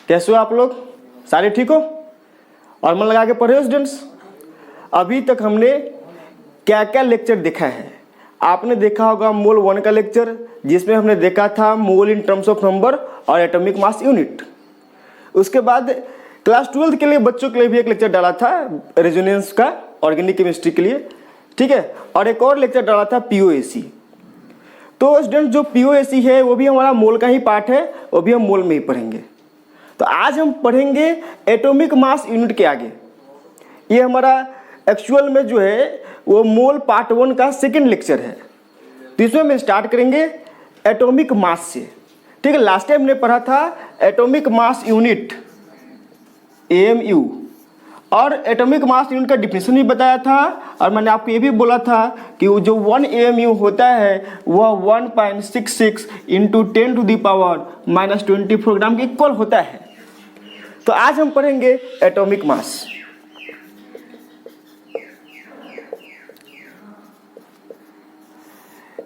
कैसे हो आप लोग? सारे ठीक हो और मन लगा के पढ़े हो स्टूडेंट्स? अभी तक हमने क्या क्या लेक्चर देखा है? आपने देखा होगा मोल 1 का लेक्चर, जिसमें हमने देखा था मोल इन टर्म्स ऑफ नंबर और एटॉमिक मास यूनिट। उसके बाद क्लास 12 के लिए बच्चों के लिए भी एक लेक्चर डाला था रेजोनेंस का, ऑर्गेनिक केमिस्ट्री के लिए, ठीक है। और एक और लेक्चर डाला था पीओएसी। तो स्टूडेंट जो पीओएसी है वो भी हमारा मोल का ही पार्ट है, वो भी हम मोल में ही पढ़ेंगे। तो आज हम पढ़ेंगे एटॉमिक मास यूनिट के आगे। ये हमारा एक्चुअल में जो है वो मोल पार्ट 1 का सेकंड लेक्चर है। तो इसमें हम स्टार्ट करेंगे एटॉमिक मास से, ठीक है। लास्ट टाइम हमने पढ़ा था एटॉमिक मास यूनिट AMU, और एटॉमिक मास यूनिट का डिफिनेशन भी बताया था। और मैंने आपको ये भी बोला था कि वो जो 1 AMU होता है वह 1.66 इंटू 10⁻⁻24 ग्राम के इक्वल होता है। तो आज हम पढ़ेंगे atomic mass.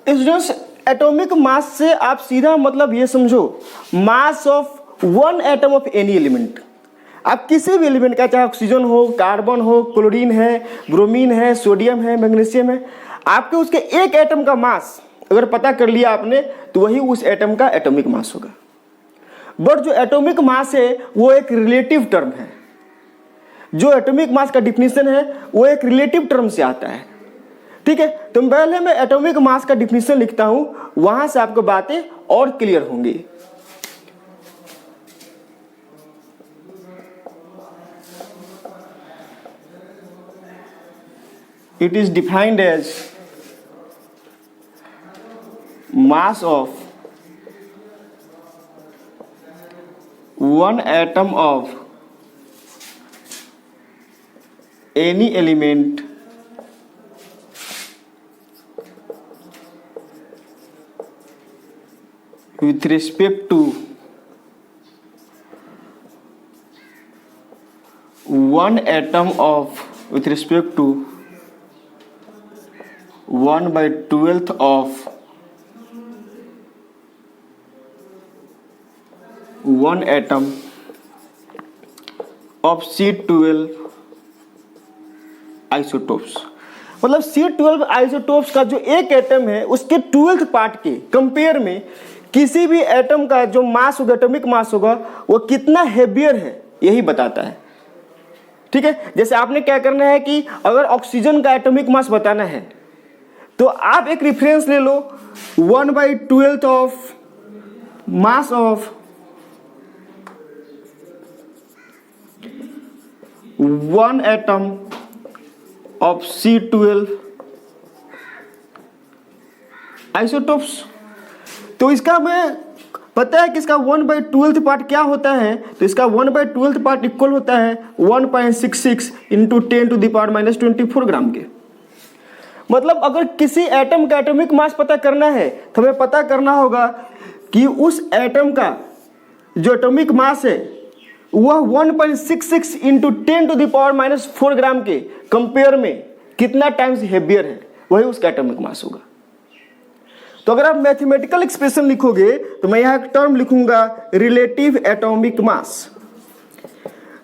Students, atomic mass से आप सीधा मतलब ये समझो, मास of 1 atom of any element. आप किसी भी एलिमेंट का, चाहे ऑक्सीजन हो, कार्बन हो, क्लोरीन है, ब्रोमीन है, सोडियम है, मैग्नीशियम है, आपके उसके एक एटम का मास अगर पता कर लिया आपने तो वही उस एटम का एटॉमिक मास होगा। बट जो एटॉमिक मास है वो एक रिलेटिव टर्म है। जो एटॉमिक मास का डिफिनीशन है वो एक रिलेटिव टर्म से आता है, ठीक है। तो पहले मैं एटॉमिक मास का डिफिनीशन लिखता हूं, वहां से आपको बातें और क्लियर होंगी। It is defined as mass of one atom of any element with respect to one atom of with respect to 1/12 of 1 atom of C12 isotopes. मतलब C12 आइसोटोप्स का जो एक एटम है उसके 12th पार्ट के compare में किसी भी एटम का जो मास होगा, एटॉमिक मास होगा, वो कितना हेवियर है यही बताता है, ठीक है। जैसे आपने क्या करना है कि अगर ऑक्सीजन का एटॉमिक मास बताना है तो आप एक रेफरेंस ले लो, 1/12 of mass of 1 atom of C12 isotopes. तो इसका मैं पता है कि इसका 1/12 पार्ट क्या होता है। तो इसका 1/12 पार्ट इक्वल होता है 1.66 इंटू 10⁻⁻24 ग्राम के। मतलब अगर किसी एटम का एटॉमिक मास पता करना है तो हमें पता करना होगा कि उस एटम का जो एटॉमिक मास है वह 1.66 इंटू 10⁻⁻4 ग्राम के कंपेयर में कितना टाइम्स हेवियर है, वही उसका एटॉमिक मास होगा। तो अगर आप मैथमेटिकल एक्सप्रेशन लिखोगे तो मैं यहाँ एक टर्म लिखूंगा रिलेटिव एटॉमिक मास।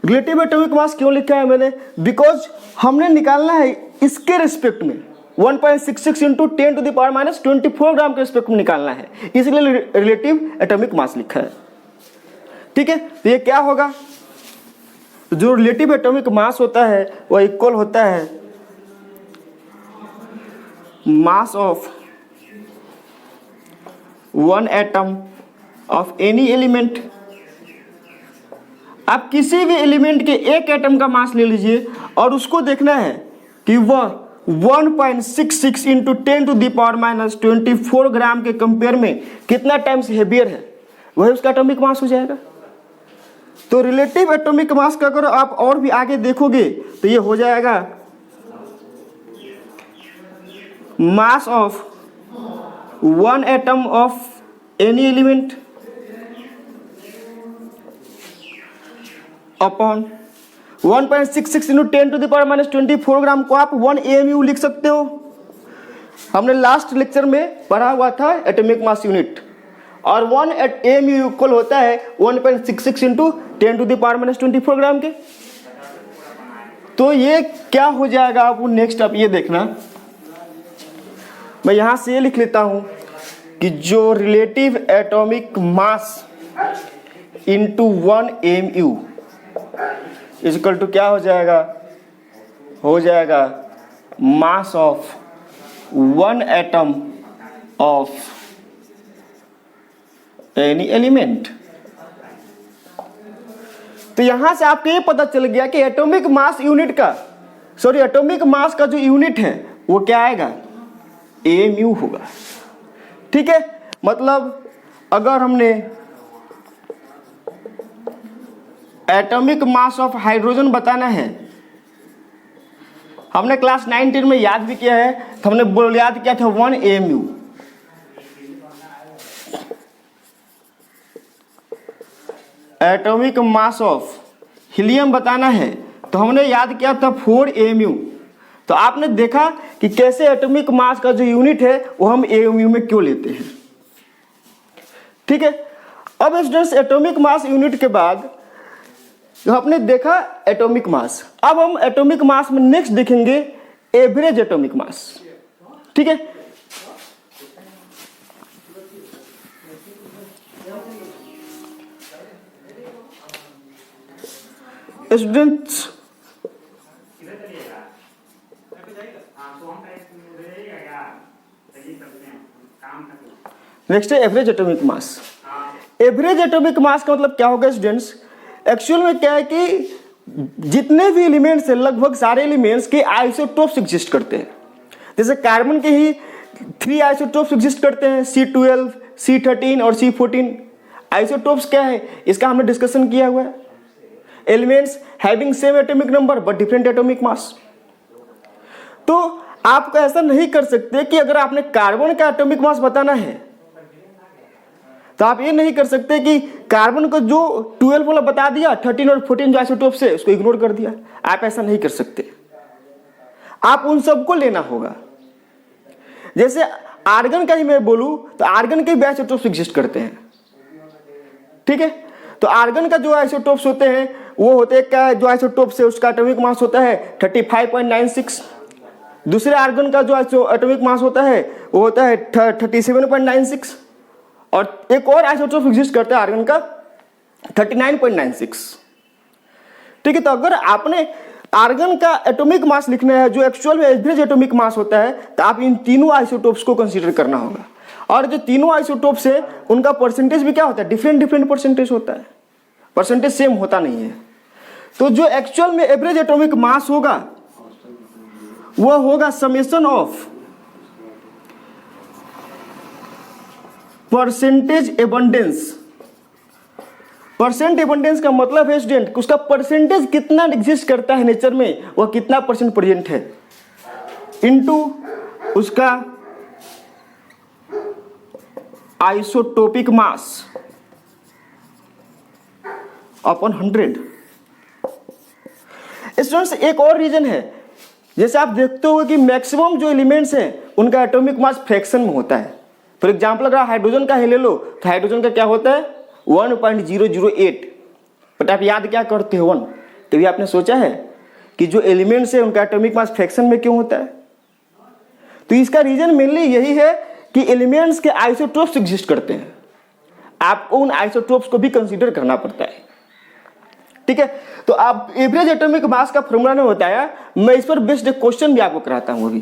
रिलेटिव एटॉमिक मास क्यों लिखा है मैंने? बिकॉज हमने निकालना है इसके रिस्पेक्ट में 1.66 इंटू 10⁻⁻24 ग्राम के रिस्पेक्ट में निकालना है, इसलिए रिलेटिव एटॉमिक मास लिखा है, ठीक है। तो ये क्या होगा? तो जो रिलेटिव एटॉमिक मास होता है वह इक्वल होता है मास of 1 atom of any element. आप किसी भी एलिमेंट के एक एटम का मास ले लीजिए और उसको देखना है कि वह 1.66 इंटू 10⁻⁻24 ग्राम के कंपेयर में कितना टाइम्स हेवियर है, वही उसका एटॉमिक मास हो जाएगा। तो रिलेटिव एटॉमिक मास का अगर आप और भी आगे देखोगे तो ये हो जाएगा mass of 1 atom of any element upon 1.66 into 10⁻⁻24 ग्राम को आप 1 AMU लिख सकते हो। हमने लास्ट लेक्चर में पढ़ा हुआ था एटॉमिक मास यूनिट, और 1 AMU इक्वल होता है 1.66 इंटू 10⁻24 ग्राम के। तो ये क्या हो जाएगा, आप नेक्स्ट आप ये देखना, मैं यहां से ये लिख लेता हूं कि जो relative atomic mass into 1 mu equal to क्या हो जाएगा mass of 1 atom of any element. तो यहां से आपको ये पता चल गया कि एटॉमिक मास का जो यूनिट है वो क्या आएगा, mu होगा। ठीक है, मतलब अगर हमने एटॉमिक मास ऑफ हाइड्रोजन बताना है, हमने क्लास 9-10 में याद भी किया है, तो हमने याद किया था 1 mu। Atomic mass of helium बताना है तो हमने याद किया था 4 mu। तो आपने देखा कि कैसे एटॉमिक मास का जो यूनिट है वो हम mu में क्यों लेते हैं। ठीक है, अब स्टूडेंट्स एटॉमिक मास यूनिट के बाद आपने देखा एटॉमिक मास, अब हम एटॉमिक मास में नेक्स्ट देखेंगे एवरेज एटॉमिक मास। ठीक है, स्टूडेंट्स नेक्स्ट है average atomic mass. Average atomic mass का मतलब क्या होगा स्टूडेंट्स, एक्चुअल में क्या है कि जितने भी एलिमेंट्स हैं लगभग सारे एलिमेंट्स के आइसोटोप्स एग्जिस्ट करते हैं। जैसे कार्बन के ही 3 आइसोटोप्स एग्जिस्ट करते हैं, C12, C13 और C14। आइसोटोप्स क्या है इसका हमने डिस्कशन किया हुआ है। Elements having same atomic number but different atomic mass. तो आप ऐसा नहीं कर सकते कि अगर आपने कार्बन का एटॉमिक मास बताना है तो आप ये नहीं कर सकते कि कार्बन को जो 12 वाला बता दिया, 13 और 14 जो आइसोटोप्स है उसको इग्नोर कर दिया। आप ऐसा नहीं कर सकते, आप उन सबको लेना होगा। जैसे आर्गन का ही मैं बोलूं तो आर्गन के भी आइसोटोप्स एग्जिस्ट करते हैं। ठीक है, तो आर्गन का जो आइसोटोप्स होते हैं वो होते हैं क्या, जो आइसोटोप्स है उसका एटॉमिक मास होता है 35.96। दूसरे आर्गन का जो एटॉमिक मास होता है वो होता है 37.96 और एक और आइसोटोप एग्जिस्ट करता है आर्गन का 39.96। ठीक है, तो अगर आपने आर्गन का एटॉमिक मास लिखना है जो एक्चुअल में एवरेज एटॉमिक मास होता है तो आप इन तीनों आइसोटोप्स को कंसीडर करना होगा। और जो तीनों आइसोटोप्स है उनका परसेंटेज भी क्या होता है, डिफरेंट परसेंटेज होता है, परसेंटेज सेम होता नहीं है। तो जो एक्चुअल में एवरेज एटॉमिक मास होगा वह होगा summation of percentage abundance. Percent abundance का मतलब है स्टूडेंट उसका परसेंटेज कितना एग्जिस्ट करता है नेचर में, वह कितना परसेंट प्रेजेंट है, इनटू उसका आइसोटोपिक मास अपॉन 100। स्टूडेंट्स एक और रीजन है, जैसे आप देखते हो कि मैक्सिमम जो एलिमेंट्स हैं उनका एटॉमिक मास फ्रैक्शन में होता है। फॉर एग्जांपल अगर हाइड्रोजन का ही ले लो तो हाइड्रोजन का क्या होता है 1.008। बट आप याद क्या करते हो 1? कभी आपने सोचा है कि जो एलिमेंट्स है उनका एटॉमिक मास फ्रैक्शन में क्यों होता है? तो इसका रीजन मेनली यही है कि एलिमेंट्स के आइसोटोप्स एग्जिस्ट करते हैं, आपको उन आइसोटोप्स को भी कंसीडर करना पड़ता है। ठीक है, तो आप एवरेज एटॉमिक मास का फॉर्मूला नहीं बताया, मैं इस पर बेस्ड एक क्वेश्चन भी आपको कराता हूं अभी।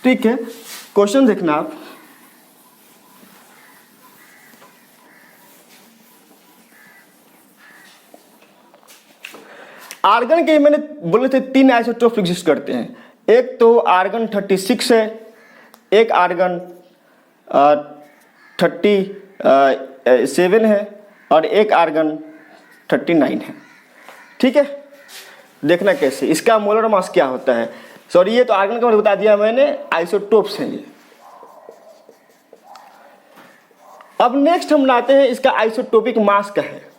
ठीक है, क्वेश्चन देखना आप। आर्गन के मैंने बोले थे 3 आइसोटोप एग्जिस्ट करते हैं। एक तो आर्गन 36 है, एक आर्गन 37 है और एक आर्गन 39 है। ठीक है, देखना कैसे इसका मोलर मास क्या होता है। सॉरी, ये तो आर्गन का बता दिया मैंने, आइसोटोप्स हैं ये। अब नेक्स्ट हम लाते हैं इसका आइसोटोपिक मास का है।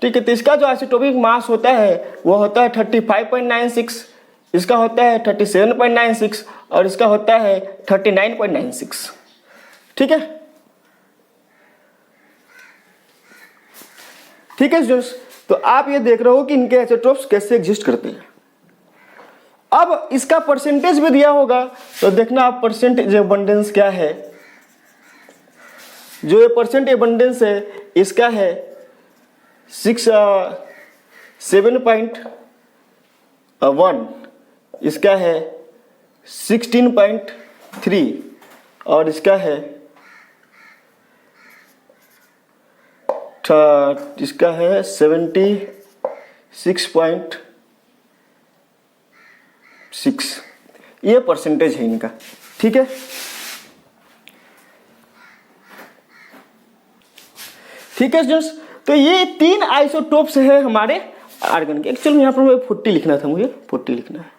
ठीक है। तो इसका जो आइसोटोपिक मास होता है वो होता है 35.96, इसका होता है 37.96 और इसका होता है 39.96। ठीक है, ठीक है स्टूडेंट्स। तो आप ये देख रहे हो कि इनके आइसोटोप्स कैसे एग्जिस्ट करते हैं। अब इसका परसेंटेज भी दिया होगा, तो देखना आप परसेंटेज एबंडेंस क्या है। जो ये परसेंट एबंडेंस है इसका है 7.1, इसका है 16.3 और इसका है इसका है 76.6। ये परसेंटेज है इनका। ठीक है, ठीक है स्टूडेंट्स। तो ये 3 आइसोटोप्स है हमारे आर्गन के। एक्चुअली यहाँ पर मुझे 40 लिखना था, मुझे 40 लिखना है।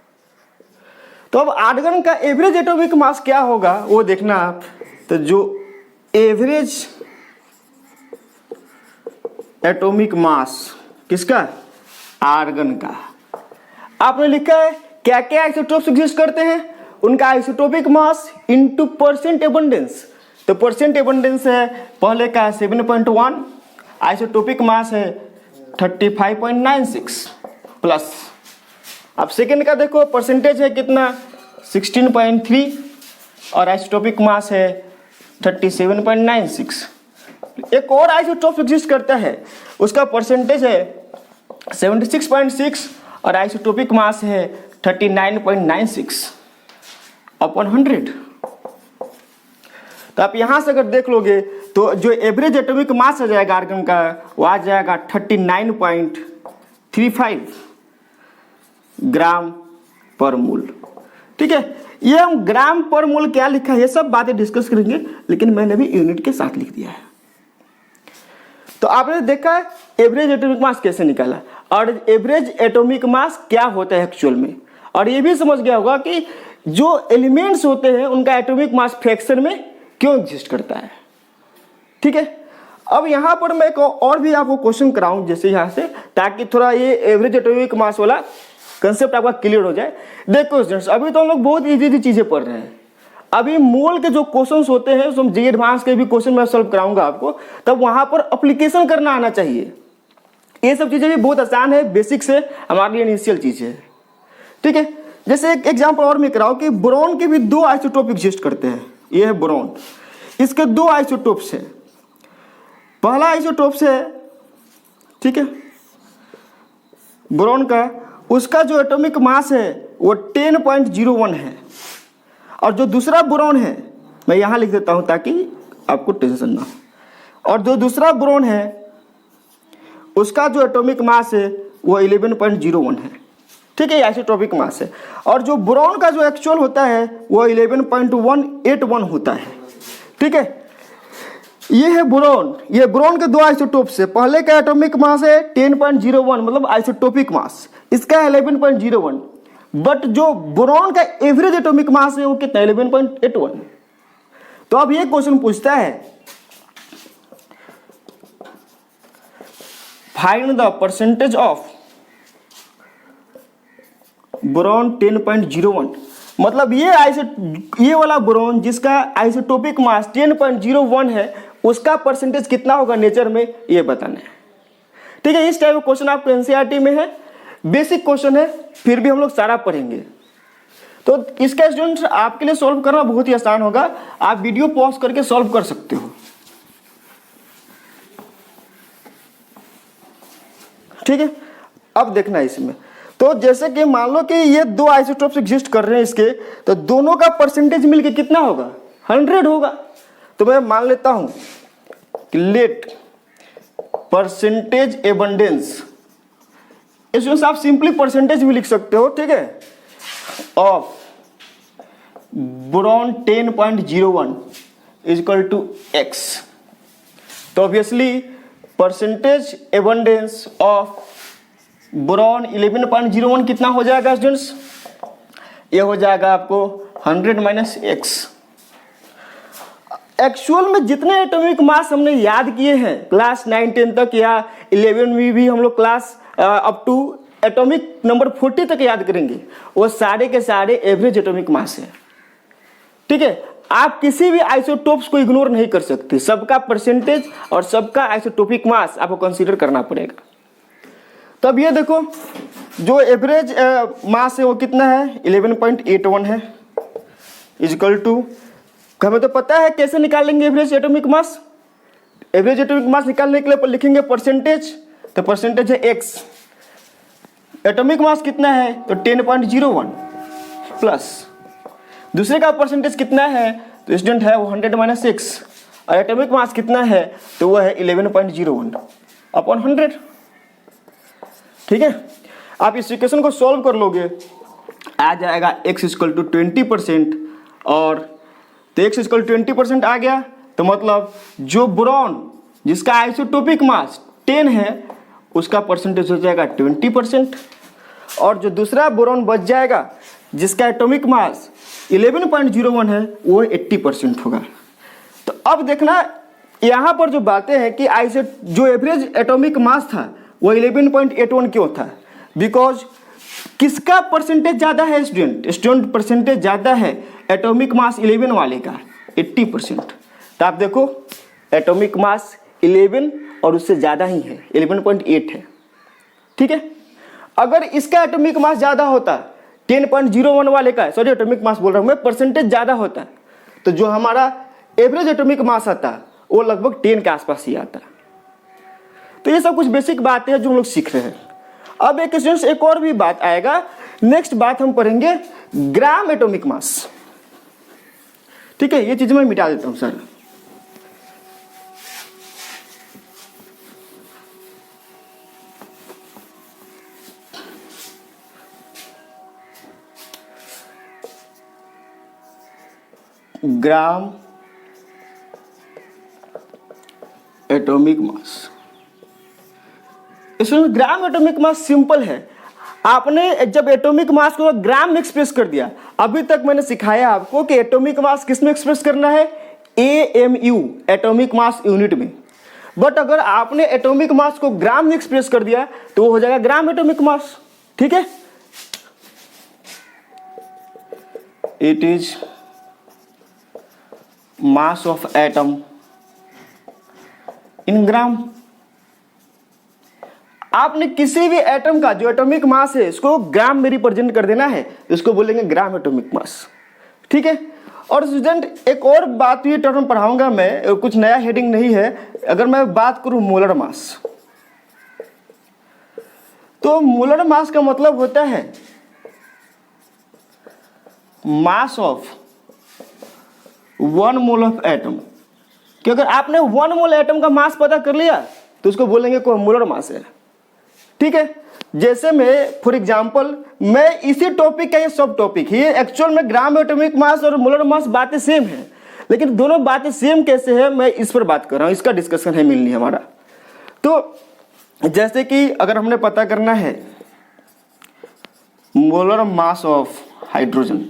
तो अब आर्गन का एवरेज एटॉमिक मास क्या होगा वो देखना आप। तो जो एवरेज एटॉमिक मास किसका, आर्गन का, आपने लिखा है क्या क्या आइसोटोप्स एग्जिस्ट करते हैं, उनका isotopic mass into percent abundance. तो परसेंट एबंडेंस है पहले का 7.1, आइसोटोपिक मास है 35.96 प्लस, अब सेकेंड का देखो परसेंटेज है कितना 16.3 और आइसोटोपिक मास है 37.96। एक और आइसोटोप एग्जिस्ट करता है, उसका परसेंटेज है 76.6 और आइसोटोपिक मास है 39.96 अपॉन 100। तो आप यहां से अगर देख लोगे तो जो एवरेज एटॉमिक मास आ जाएगा आर्गन का वो आ जाएगा 39.35 ग्राम पर मोल। ठीक है, ये हम ग्राम पर मोल क्या लिखा है ये सब बातें डिस्कस करेंगे, लेकिन मैंने भी यूनिट के साथ लिख दिया है। तो आपने देखा एवरेज एटॉमिक मास कैसे निकाला और एवरेज एटॉमिक मास क्या होता है एक्चुअल में, और ये भी समझ गया होगा कि जो एलिमेंट्स होते हैं उनका एटॉमिक मास फ्रैक्शन में क्यों एग्जिस्ट करता है। ठीक है, अब यहां पर मैं और भी आपको क्वेश्चन कराऊं जैसे यहां से, ताकि थोड़ा ये एवरेज एटॉमिक मास वाला कंसेप्ट आपका क्लियर हो जाए। देखो स्टूडेंट्स, अभी तो हम लोग बहुत इजी चीजें पढ़ रहे हैं। अभी मोल के जो क्वेश्चंस होते हैं उसमें जी एडवांस के भी क्वेश्चन मैं सॉल्व कराऊंगा आपको, तब वहां पर एप्लीकेशन करना आना चाहिए। ये सब चीजें भी बहुत आसान है, बेसिक से हमारे लिए इनिशियल चीजें है। ठीक है, जैसे एक एग्जांपल और मैं कराऊं कि बोरॉन के भी 2 आइसोटोप एग्जिस्ट करते हैं। ये है बोरॉन, इसके 2 आइसोटोप्स है। पहला आइसोटोप्स है, ठीक है, बोरॉन का, उसका जो एटॉमिक मास है वो 10.01 है, और जो दूसरा बोरॉन है मैं यहां लिख देता हूं ताकि आपको टेंशन ना हो, और जो दूसरा बोरॉन है उसका जो एटॉमिक मास है वो 11.01 है। ठीक है, ये आइसोटोपिक मास है, और जो बोरॉन का जो एक्चुअल होता है वो 11.181 होता है। ठीक है, ये है बोरॉन, ये बोरॉन के 2 आइसोटोप्स है। पहले का एटॉमिक मास है 10.01 मतलब आइसोटोपिक मास, इसका 11.01, बट जो बोरॉन का एवरेज एटॉमिक मास है वो कितना 11.81। तो अब ये क्वेश्चन पूछता है find the percentage of boron 10.01, मतलब ये वाला बोरॉन जिसका आइसोटोपिक मास 10.01 है उसका परसेंटेज कितना होगा नेचर में, ये बताना है। ठीक है, इस टाइप का क्वेश्चन आपको एनसीईआरटी में है, बेसिक क्वेश्चन है, फिर भी हम लोग सारा पढ़ेंगे। तो इसका स्टूडेंट्स आपके लिए सॉल्व करना बहुत ही आसान होगा, आप वीडियो पॉज करके सॉल्व कर सकते हो। ठीक है, अब देखना है इसमें, तो जैसे कि मान लो कि ये 2 आइसोटोप्स एग्जिस्ट कर रहे हैं इसके, तो दोनों का परसेंटेज मिलके कितना होगा 100 होगा। तो मैं मान लेता हूं कि लेट परसेंटेज एबंडेंस, इसमें आप सिंपली परसेंटेज भी लिख सकते हो। ठीक है, of boron 10.01 is equal to x। तो obviously percentage abundance of boron 11.01 कितना हो जाएगा स्टूडेंट्स, ये हो जाएगा आपको 100 - x। एक्चुअल में जितने एटॉमिक मास हमने याद किए हैं क्लास 9 10 तक या 11 में भी हम लोग class up to atomic number 40 तक याद करेंगे, वो सारे के सारे एवरेज एटॉमिक मास है। ठीक है, आप किसी भी आइसोटोप्स को इग्नोर नहीं कर सकते, सबका परसेंटेज और सबका आइसोटोपिक मास आपको कंसीडर करना पड़ेगा। तो अब ये देखो जो एवरेज मास है वो कितना है 11.81 है, इजकल टू, हमें तो पता है कैसे निकालेंगे average atomic mass. Average atomic mass निकालने के लिए लिखेंगे परसेंटेज, तो परसेंटेज है x, एटॉमिक मास कितना है तो 10.01 प्लस दूसरे का परसेंटेज कितना है तो स्टूडेंट है वो 100 - 6 और एटॉमिक मास कितना है तो वो है 11.01 अपॉन 100। ठीक है, आप इस इक्वेशन को सॉल्व कर लोगे, आ जाएगा x = 20% और तो x = 20% आ गया, तो मतलब जो बोरॉन जिसका आइसोटोपिक मास 10 है उसका परसेंटेज हो जाएगा 20% और जो दूसरा बोरॉन बच जाएगा जिसका एटॉमिक मास 11.01 है वो 80% होगा। तो अब देखना यहाँ पर जो बातें हैं कि जो एवरेज एटॉमिक मास था वो 11.81 क्यों था, बिकॉज किसका परसेंटेज ज़्यादा है स्टूडेंट परसेंटेज ज़्यादा है एटॉमिक मास 11 वाले का 80%। तो आप देखो एटॉमिक मास 11 और उससे ज़्यादा ही है 11.8 है। ठीक है, अगर इसका एटॉमिक मास ज़्यादा होता 10.01 वाले का, सॉरी एटॉमिक मास बोल रहा हूँ मैं, परसेंटेज ज़्यादा होता तो जो हमारा एवरेज एटॉमिक मास आता वो लगभग 10 के आसपास ही आता। तो ये सब कुछ बेसिक बातें हैं जो हम लोग सीख रहे हैं। अब एक और भी बात आएगा, नेक्स्ट बात हम पढ़ेंगे ग्राम एटॉमिक मास। ठीक है, ये चीज़ मैं मिटा देता हूँ सर। ग्राम एटॉमिक मास, इसमें ग्राम एटॉमिक मास सिंपल है। आपने जब एटॉमिक मास को ग्राम में एक्सप्रेस कर दिया, अभी तक मैंने सिखाया आपको कि एटॉमिक मास किस में एक्सप्रेस करना है, AMU एटॉमिक मास यूनिट में। बट अगर आपने एटॉमिक मास को ग्राम में एक्सप्रेस कर दिया तो वो हो जाएगा ग्राम एटॉमिक मास। ठीक है, it is mass of atom in gram. आपने किसी भी एटम का जो एटॉमिक मास है इसको ग्राम में रिप्रेजेंट कर देना है, इसको बोलेंगे ग्राम एटॉमिक मास। ठीक है, और स्टूडेंट एक और बात ये टर्म पढ़ाऊंगा मैं, कुछ नया हेडिंग नहीं है। अगर मैं बात करूं मोलर मास, तो मोलर मास का मतलब होता है मास ऑफ 1 मोल ऑफ एटम। कि अगर आपने 1 मोल एटम का मास पता कर लिया तो उसको बोलेंगे कोई मोलर मास है। ठीक है, जैसे मैं फॉर एग्जांपल मैं इसी टॉपिक का ये सब टॉपिक है, ये एक्चुअल में ग्राम एटॉमिक मास और मोलर मास बातें सेम है, लेकिन दोनों बातें सेम कैसे है मैं इस पर बात कर रहा हूँ, इसका डिस्कशन है मिलनी हमारा। तो जैसे कि अगर हमने पता करना है मोलर मास ऑफ हाइड्रोजन,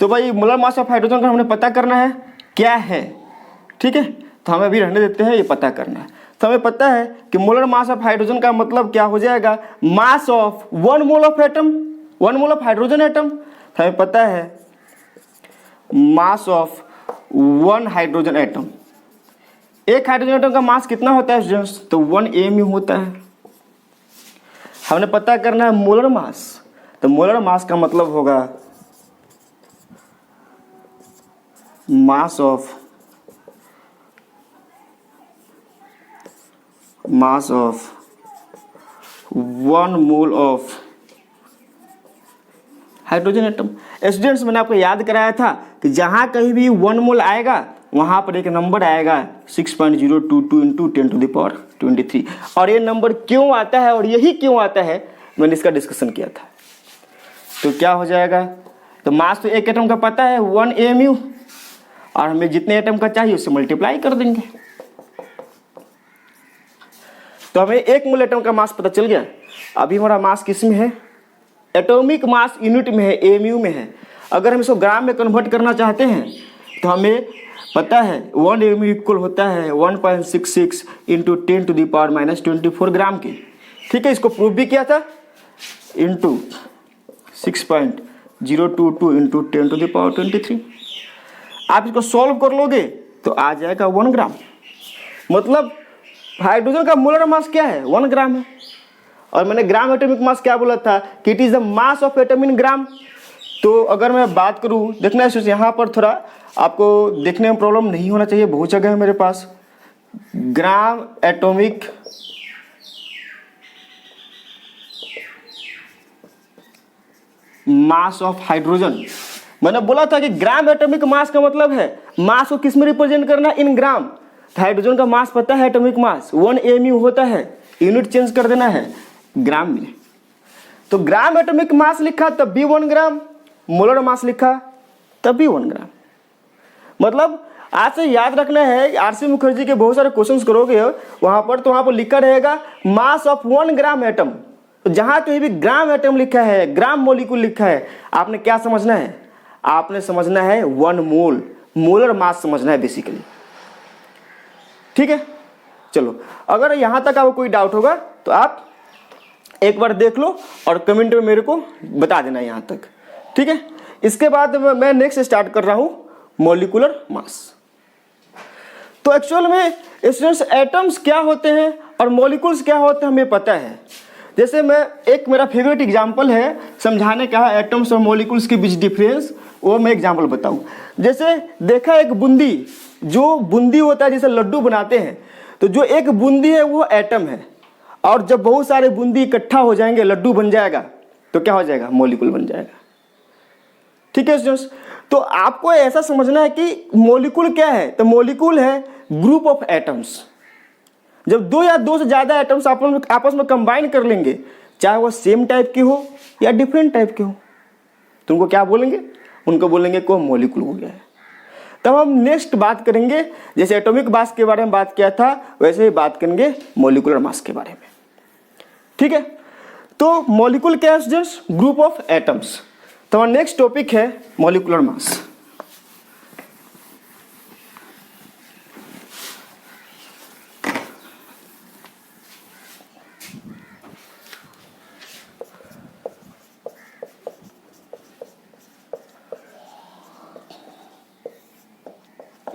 तो भाई मोलर मास ऑफ हाइड्रोजन का हमने पता करना है क्या है। ठीक है, तो हमें अभी रहने देते हैं, ये पता करना है। तो हमें पता है कि मोलर मास ऑफ हाइड्रोजन का मतलब क्या हो जाएगा, mass of 1 mole of atom, 1 mole of hydrogen atom. तो हमें पता है मास ऑफ 1 हाइड्रोजन एटम, एक हाइड्रोजन एटम का मास कितना होता है स्टूडेंट्स, तो 1 AMU होता है। हमने पता करना है मोलर मास, तो मोलर मास का मतलब होगा मास of 1 mole of hydrogen atom. Students मैंने आपको याद कराया था कि जहां कहीं भी 1 मोल आएगा वहां पर एक नंबर आएगा 6.022 × 10⁻23। और ये नंबर क्यों आता है और यही क्यों आता है मैंने इसका डिस्कशन किया था। तो क्या हो जाएगा, तो मास तो एक एटम का पता है 1 AMU, और हमें जितने एटम का चाहिए उससे मल्टीप्लाई कर देंगे। तो हमें 1 मोल एटम का मास पता चल गया। अभी हमारा मास किस में है, एटॉमिक मास यूनिट में है, AMU में है। अगर हम इसको ग्राम में कन्वर्ट करना चाहते हैं तो हमें पता है 1 एम इक्वल होता है 1.66 इंटू 10⁻⁻24 ग्राम के। ठीक है, इसको प्रूव भी किया था, इंटू 6.022 इंटू 10⁻23। आप इसको सॉल्व कर लोगे तो आ जाएगा 1 ग्राम। मतलब हाइड्रोजन का मोलर मास क्या है, 1 ग्राम है। और मैंने ग्राम एटॉमिक मास क्या बोला था कि it is the mass of atom in gram. तो अगर मैं बात करूं, देखना है यहाँ पर थोड़ा आपको देखने में प्रॉब्लम नहीं होना चाहिए, बहुत जगह है मेरे पास। Gram atomic mass of hydrogen, मैंने बोला था कि ग्राम एटॉमिक मास का मतलब है मास को किस में रिप्रेजेंट करना, इन ग्राम। तो हाइड्रोजन का मास पता है, एटॉमिक मास 1 mu होता है, यूनिट चेंज कर देना है ग्राम में। तो ग्राम एटॉमिक मास लिखा तब भी 1 ग्राम, मोलर मास लिखा तब भी 1 ग्राम। मतलब आज से याद रखना है, आरसी मुखर्जी के बहुत सारे क्वेश्चंस करोगे वहां पर, तो वहां पर लिखा रहेगा मास ऑफ 1 ग्राम एटम। तो जहां कहीं भी ग्राम एटम लिखा है, ग्राम मॉलिक्यूल लिखा है, आपने क्या समझना है, आपने समझना है 1 मोल, मोलर मास समझना है बेसिकली। ठीक है, चलो अगर यहां तक आपको कोई डाउट होगा तो आप एक बार देख लो और कमेंट में मेरे को बता देना यहां तक। ठीक है, इसके बाद मैं नेक्स्ट स्टार्ट कर रहा हूं मॉलिक्यूलर मास। तो एक्चुअल में स्टूडेंट्स एटम्स क्या होते हैं और मॉलिक्यूल्स क्या होते हैं हमें पता है। जैसे मैं एक मेरा फेवरेट एग्जांपल है समझाने का एटम्स और मॉलिक्यूल्स के बीच डिफरेंस, वो मैं एग्जांपल बताऊं। जैसे देखा एक बूंदी, जो बूंदी होता है जैसे लड्डू बनाते हैं, तो जो एक बूंदी है वो एटम है, और जब बहुत सारे बूंदी इकट्ठा हो जाएंगे लड्डू बन जाएगा, तो क्या हो जाएगा, मॉलिक्यूल बन जाएगा। ठीक है स्टूडेंट्स, तो आपको ऐसा समझना है कि मॉलिक्यूल क्या है, तो मॉलिक्यूल है ग्रुप ऑफ एटम्स। जब 2 या 2 से ज्यादा एटम्स आपस में कंबाइन कर लेंगे, चाहे वो सेम टाइप के हो या डिफरेंट टाइप के हो, तो उनको क्या बोलेंगे, उनको बोलेंगे को मॉलिक्यूल हो गया है। तब हम नेक्स्ट बात करेंगे, जैसे एटॉमिक मास के बारे में बात किया था वैसे ही बात करेंगे मॉलिक्यूलर मास के बारे में। ठीक है, तो मॉलिक्यूल क्या है स्टूडेंट्स, ग्रुप ऑफ एटम्स। तो हमारा नेक्स्ट टॉपिक है molecular mass.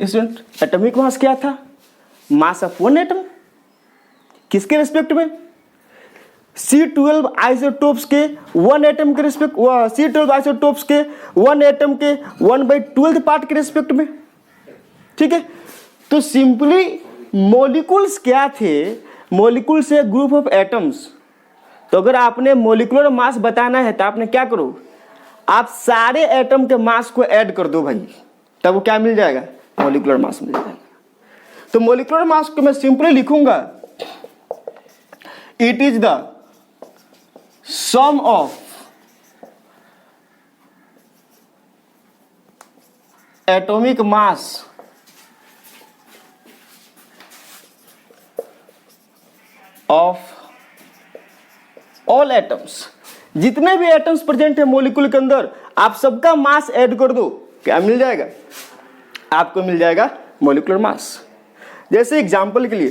Student atomic mass क्या था, मास ऑफ 1 एटम, किसके रिस्पेक्ट में, C12 आइसोटोप्स के 1 एटम के रिस्पेक्ट, C12 आइसोटोप्स के 1 एटम के 1/12 पार्ट के रिस्पेक्ट में। ठीक है, तो सिंपली मॉलिक्यूल्स क्या थे, मॉलिक्यूल से ग्रुप ऑफ एटम्स। तो अगर आपने मॉलिक्यूलर मास बताना है तो आपने क्या करो, आप सारे एटम के मास को ऐड कर दो भाई, तब वो क्या मिल जाएगा, मॉलिक्यूलर मास मिल जाएगा। तो मॉलिक्यूलर मास को मैं सिंपली लिखूंगा, it is the sum of atomic mass of all atoms. जितने भी एटम्स प्रेजेंट है मॉलिक्यूल के अंदर, आप सबका मास ऐड कर दो, क्या मिल जाएगा, आपको मिल जाएगा मॉलिक्यूलर मास। जैसे एग्जांपल के लिए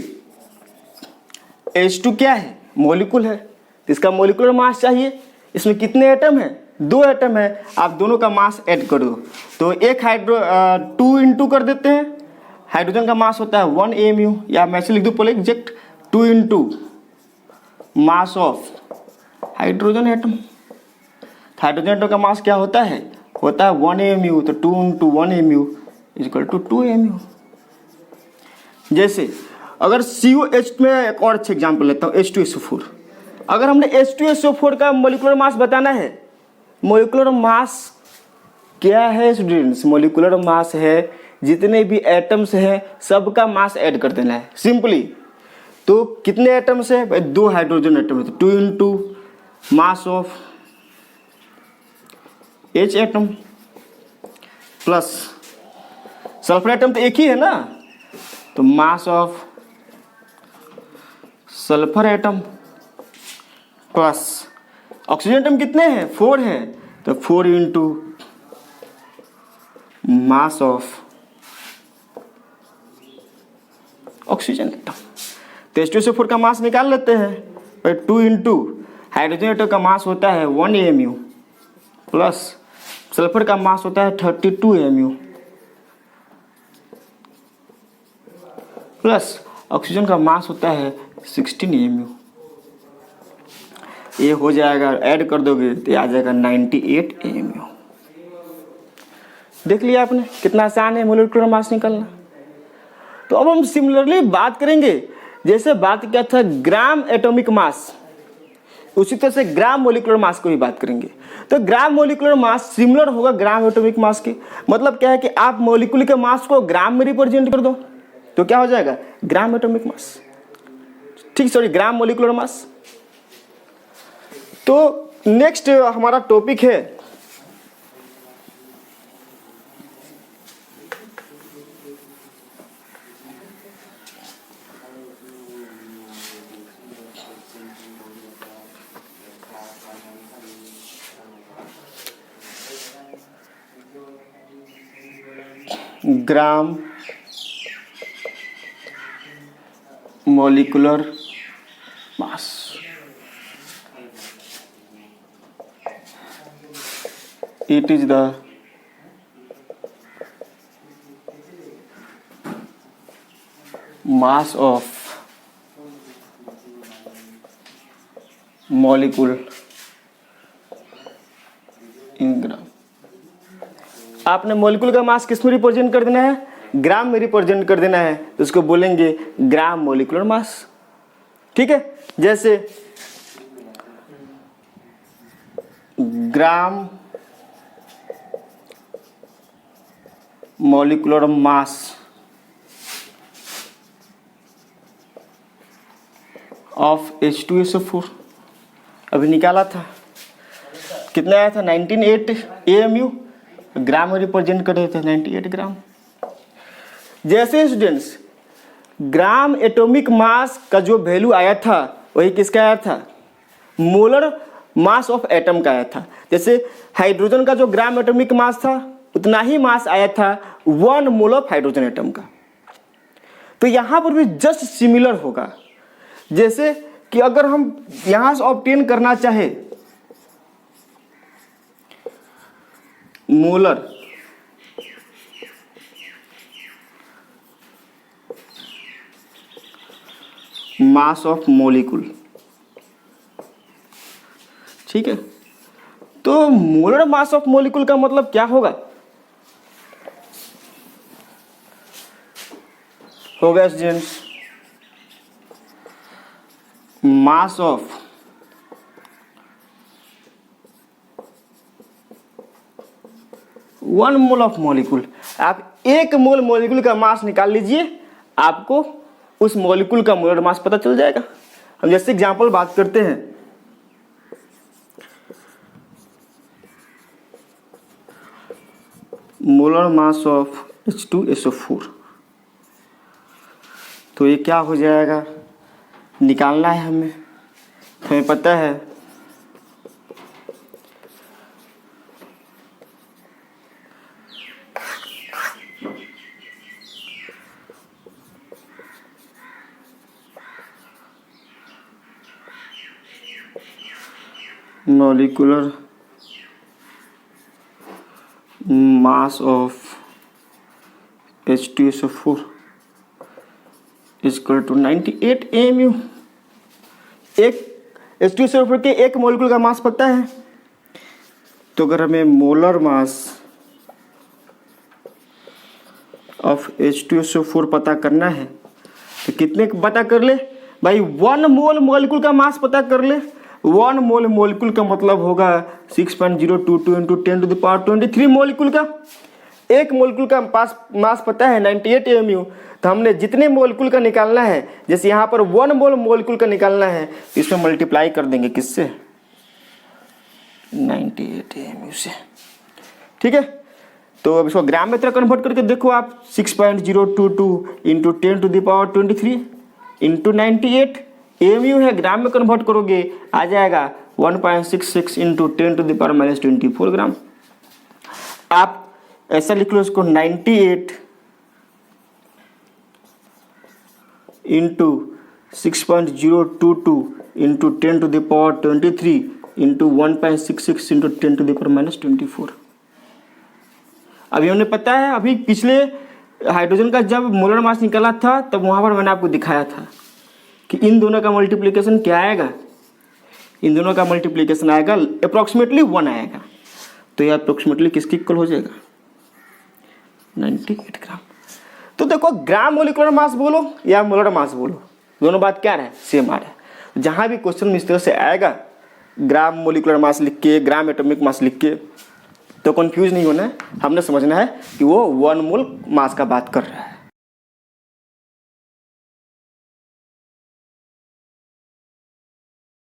H2 क्या है, मॉलिक्यूल है, इसका मॉलिक्यूलर मास चाहिए। इसमें कितने एटम है, 2 एटम है, आप दोनों का मास ऐड कर दो। तो एक 2 इंटू कर देते हैं, हाइड्रोजन का मास होता है 1 mu, या मैं से लिख दूं पहले exact 2 into mass of hydrogen atom. Hydrogen atom का मास क्या होता है 1 mu, तो 2 into 1 mu equal to 2 mu। जैसे अगर COH में एक और अच्छा एग्जाम्पल लेता हूँ, H2SO4। अगर हमने H2SO4 का मॉलिक्यूलर मास बताना है, मॉलिक्यूलर मास क्या है स्टूडेंट्स, मॉलिक्यूलर मास है जितने भी एटम्स हैं सबका मास ऐड कर देना है सिंपली। तो कितने एटम्स है भाई, 2 हाइड्रोजन एटम है, तो 2 into mass of H atom plus sulphur atom तो एक ही है ना, तो mass of sulphur atom plus oxygen atom कितने हैं, 4 हैं, तो 4 into mass of oxygen atom. तो H2SO4 का मास निकाल लेते हैं। पर 2 इंटू हाइड्रोजन एटम का मास होता है 1 AMU प्लस सल्फर का मास होता है 32 AMU प्लस ऑक्सीजन का मास होता है 16 AMU। ये हो जाएगा, ऐड कर दोगे तो आ जाएगा 98 AMU। देख लिया आपने कितना आसान है मोलिकुलर मास निकालना। तो अब हम सिमिलरली बात करेंगे, जैसे बात किया था ग्राम एटॉमिक मास, उसी तरह से ग्राम मोलिकुलर मास को भी बात करेंगे। तो ग्राम मोलिकुलर मास सिमिलर होगा ग्राम एटॉमिक मास के। मतलब क्या है कि आप मोलिकुल के मास को ग्राम में रिप्रेजेंट कर दो तो क्या हो जाएगा, ग्राम एटॉमिक मास। ठीक, सॉरी, ग्राम मोलिकुलर मास। तो नेक्स्ट हमारा टॉपिक है gram molecular mass. It is the mass of molecule in ग्राम। आपने मोलिकुल का मास किस में रिप्रेजेंट कर देना है, ग्राम में रिप्रेजेंट कर देना है, तो उसको बोलेंगे ग्राम मोलिकुलर मास। ठीक है, जैसे gram molecular mass of H2SO4 अभी निकाला था, कितना आया था 98 AMU, ग्राम में रिप्रेजेंट कर रहे थे 98 ग्राम। जैसे स्टूडेंट्स ग्राम एटॉमिक मास का जो वैल्यू आया था वही किसका आया था, मोलर मास ऑफ एटम का आया था। जैसे हाइड्रोजन का जो ग्राम एटॉमिक मास था उतना ही मास आया था 1 मोल ऑफ हाइड्रोजन एटम का। तो यहां पर भी जस्ट सिमिलर होगा, जैसे कि अगर हम यहां से ऑब्टेन करना चाहे मोलर मास ऑफ मोलिकुल, ठीक है, तो मोलर मास ऑफ मोलिकुल का मतलब क्या होगा, होगा students mass of one mole of molecule. आप एक मोल मोलिकुल का मास निकाल लीजिए, आपको उस मोलिकुल का मोलर मास पता चल जाएगा। हम जैसे एग्जांपल बात करते हैं, मोलर मास ऑफ H2SO4, तो ये क्या हो जाएगा, निकालना है हमें पता है molecular mass of H2SO4 is equal to 98 AMU। एक H2SO4 के एक मोलिकुल का मास पता है, तो अगर हमें मोलर मास ऑफ H2SO4 पता करना है तो कितने पता कर ले भाई, 1 मोल मोलिकुल का मास पता कर ले। 1 मोल मोलिकुल का मतलब होगा 6.022 इंटू 10⁻23 मोलिकुल का। एक मोलिकुल का मास पता है 98 AMU, तो हमने जितने मोलिकुल का निकालना है, जैसे यहाँ पर 1 मोल मोलिकुल का निकालना है तो इसमें मल्टीप्लाई कर देंगे किससे, 98 AMU से। ठीक है, तो अब इसको ग्राम में तरह कन्वर्ट करके देखो आप, 6.022 इंटू 10⁻23 इंटू 98 AMU है, ग्राम में कन्वर्ट करोगे आ जाएगा 1.66 इंटू 10⁻24 ग्राम। आप ऐसा लिख लो इसको, 98 इंटू 6.022 इंटू 10⁻23 इंटू 1.66 इंटू 10⁻⁻24। अभी हमने पता है, अभी पिछले हाइड्रोजन का जब मोलर मास निकला था तब वहाँ पर मैंने आपको दिखाया था कि इन दोनों का मल्टीप्लिकेशन क्या आएगा, इन दोनों का मल्टीप्लिकेशन आएगा अप्रॉक्सीमेटली 1 आएगा। तो यह अप्रॉक्सीमेटली किसके इक्वल हो जाएगा, 98 ग्राम। तो देखो ग्राम मोलिकुलर मास बोलो या मोलर मास बोलो, दोनों बात क्या है, सेम आ रहा है। जहाँ भी क्वेश्चन इस तरह से आएगा ग्राम मोलिकुलर मास लिख के, ग्राम एटॉमिक मास लिख के, तो कंफ्यूज नहीं होना है, हमने समझना है कि वो 1 मोल मास का बात कर रहा है।